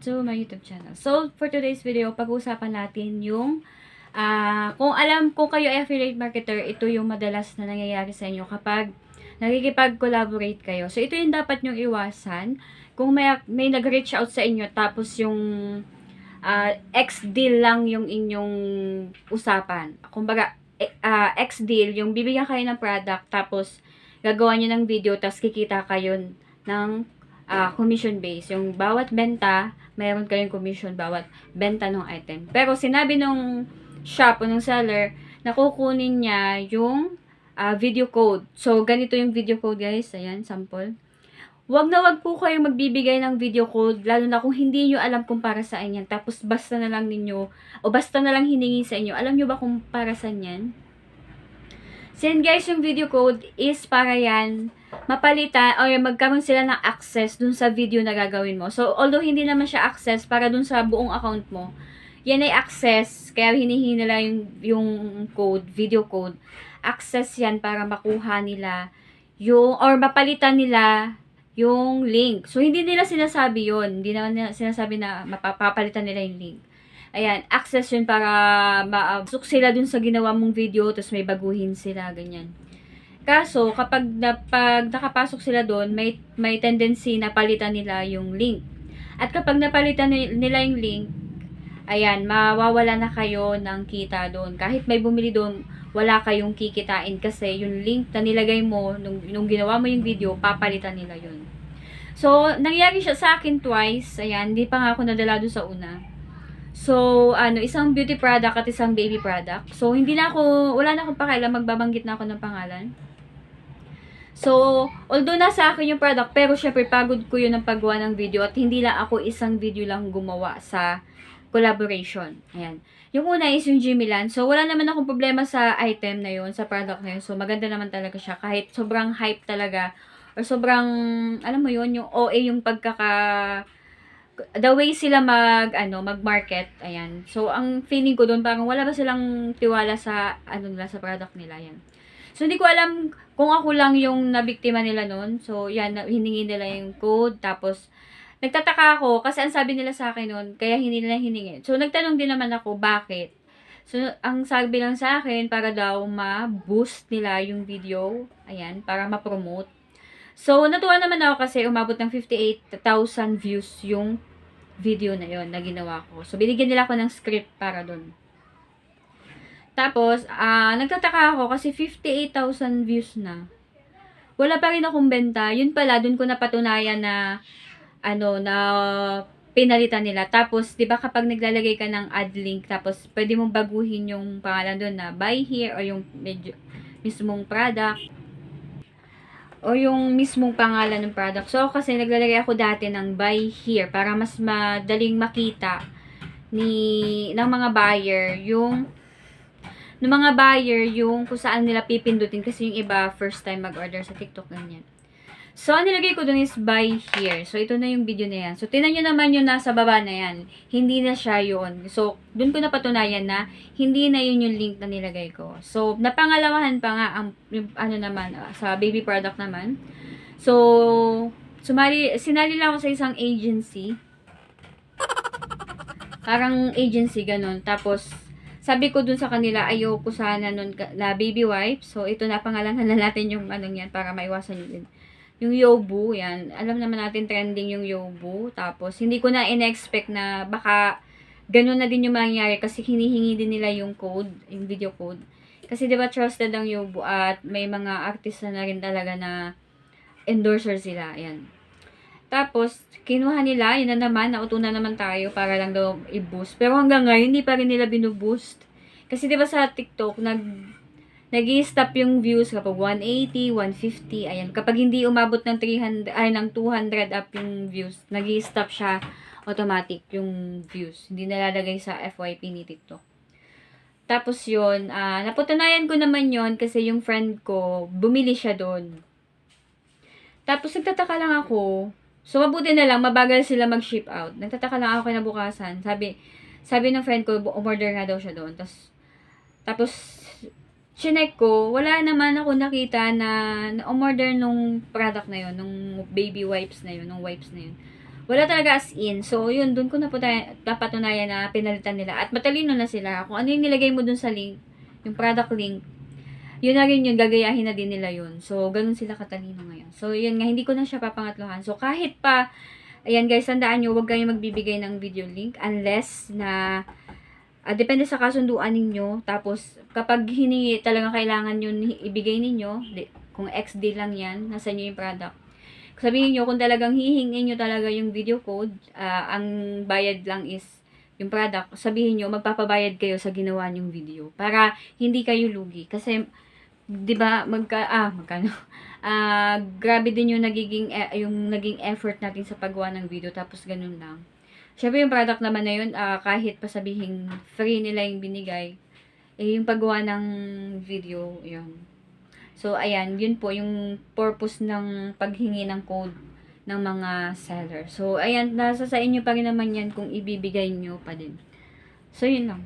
to my YouTube channel. So, for today's video, pag-uusapan natin yung kung kayo ay affiliate marketer, ito yung madalas na nangyayari sa inyo kapag nakikipag-collaborate kayo. So, ito yung dapat nyong iwasan. Kung may nag-reach out sa inyo, tapos yung X-deal lang yung inyong usapan. Kumbaga, X-deal, yung bibigyan kayo ng product, tapos gagawa nyo ng video, tapos kikita kayo ng commission base. Yung bawat benta, mayroon kayong commission bawat benta ng item. Pero sinabi nung shop o nung seller na kukunin niya yung video code. So, ganito yung video code, guys. Ayan, sample. Wag na wag po kayong magbibigay ng video code, lalo na kung hindi nyo alam kung para saan yan. Tapos basta na lang ninyo, o basta na lang hiningi sa inyo. Alam nyo ba kung para saan yan? So yan guys, yung video code is para yan mapalitan or magkaroon sila ng access dun sa video na gagawin mo. So although hindi naman siya access para dun sa buong account mo, yan ay access, kaya hinihingi nila yung code, video code. Access yan para makuha nila yung, or mapalitan nila yung link. So hindi nila sinasabi yun. Hindi naman nila sinasabi na mapapalitan nila yung link. Ayan, access yun para maabsok sila dun sa ginawa mong video, tapos may baguhin sila, ganyan. Kaso, kapag nakapasok sila doon, may tendency na palitan nila yung link. At kapag napalitan nila yung link, ayan, mawawala na kayo ng kita doon. Kahit may bumili doon, wala kayong kikitain kasi yung link na nilagay mo, nung ginawa mo yung video, papalitan nila yun. So, nangyari siya sa akin twice. Ayan, hindi pa nga ako nadala doon sa una. So, isang beauty product at isang baby product. So, wala na akong pakialam, magbabanggit na ako ng pangalan. So, although nasa akin yung product, pero syempre pagod ko yun ng paggawa ng video at hindi lang ako isang video lang gumawa sa collaboration. Ayan. Yung una is yung Jimmy Land. So, wala naman akong problema sa item na yun, sa product na yun. So, maganda naman talaga siya. Kahit sobrang hype talaga, or sobrang, alam mo yun, yung OA yung the way sila mag-market, ayan. So, ang feeling ko doon, parang wala ba silang tiwala sa, sa product nila, ayan. So, hindi ko alam kung ako lang yung nabiktima nila noon. So, yan, hiningi nila yung code, tapos, nagtataka ako, kasi ang sabi nila sa akin noon, kaya hindi nila hiningi. So, nagtanong din naman ako, bakit? So, ang sabi lang sa akin, para daw ma-boost nila yung video, ayan, para ma-promote. So, natuwa naman ako kasi umabot ng 58,000 views yung video na yon na ginawa ko. So, binigyan nila ako ng script para dun. Tapos, nagtataka ako kasi 58,000 views na. Wala pa rin akong benta. Yun pala, dun ko napatunayan na, na pinalitan nila. Tapos, di ba kapag naglalagay ka ng ad link, tapos pwede mong baguhin yung pangalan dun na buy here o yung mismong product o yung mismong pangalan ng product. So, kasi naglalagay ako dati ng buy here para mas madaling makita ng mga buyer yung kung saan nila pipindutin kasi yung iba first time mag-order sa TikTok ganyan. So, ang nilagay ko dun is buy here. So, ito na yung video na yan. So, tinan nyo naman yung nasa baba na yan. Hindi na siya yun. So, dun ko napatunayan na hindi na yun yung link na nilagay ko. So, napangalawahan pa nga ang naman, sa baby product naman. So, sinali lang ako sa isang agency. Parang agency, ganun. Tapos, sabi ko dun sa kanila, ayoko sana nun na baby wipes. So, ito na pangalanan na natin yung yan para maiwasan nyo din. Yung Yobu, yan. Alam naman natin trending yung Yobu. Tapos, hindi ko na in-expect na baka ganun na din yung mangyayari kasi hinihingi din nila yung code, yung video code. Kasi diba trusted ang Yobu at may mga artist na rin talaga na endorser sila. Ayan. Tapos, kinuha nila, yun na naman, nauto na naman tayo para lang daw i-boost. Pero hanggang ngayon, hindi pa rin nila binuboost. Kasi diba sa TikTok, nag-i-stop yung views kapag 180, 150, ayan. Kapag hindi umabot ng 200 up yung views, nag-i-stop siya automatic yung views. Hindi nalalagay sa FYP ni TikTok. Tapos yun, napatunayan ko naman yun kasi yung friend ko, bumili siya doon. Tapos nagtataka lang ako, so mabuti na lang, mabagal sila mag-ship out. Nagtataka lang ako kinabukasan. Sabi ng friend ko, umorder nga daw siya doon. Tapos chinek ko, wala naman ako nakita na umorder nung product na yun, nung baby wipes na yun, nung wipes na yun. Wala talaga as in. So, yun, dun ko napatunayan na pinalitan nila. At matalino na sila. Kung ano yung nilagay mo dun sa link, yung product link, yun na rin yun, gagayahin na din nila yun. So, ganun sila katalino ngayon. So, yun nga, hindi ko na siya papangatlohan. So, kahit pa, ayan guys, tandaan nyo, huwag kayong magbibigay ng video link unless na, depende sa kasunduan ninyo. Tapos, kapag hiningi, talagang kailangan yun ibigay ninyo, kung XD lang yan, nasa inyo yung product. Sabihin nyo, kung talagang hihingin nyo talaga yung video code, ang bayad lang is yung product, sabihin nyo, magpapabayad kayo sa ginawa nyong video. Para hindi kayo lugi. Kasi, di ba, magkano? Grabe din yung naging effort natin sa paggawa ng video, tapos ganun lang. Syempre yung product naman na yun, kahit pa sabihin free nila yung binigay, yung paggawa ng video, yun. So, ayan, yun po yung purpose ng paghingi ng code ng mga seller. So, ayan, nasa sa inyo pa rin naman yan kung ibibigay nyo pa din. So, yun lang.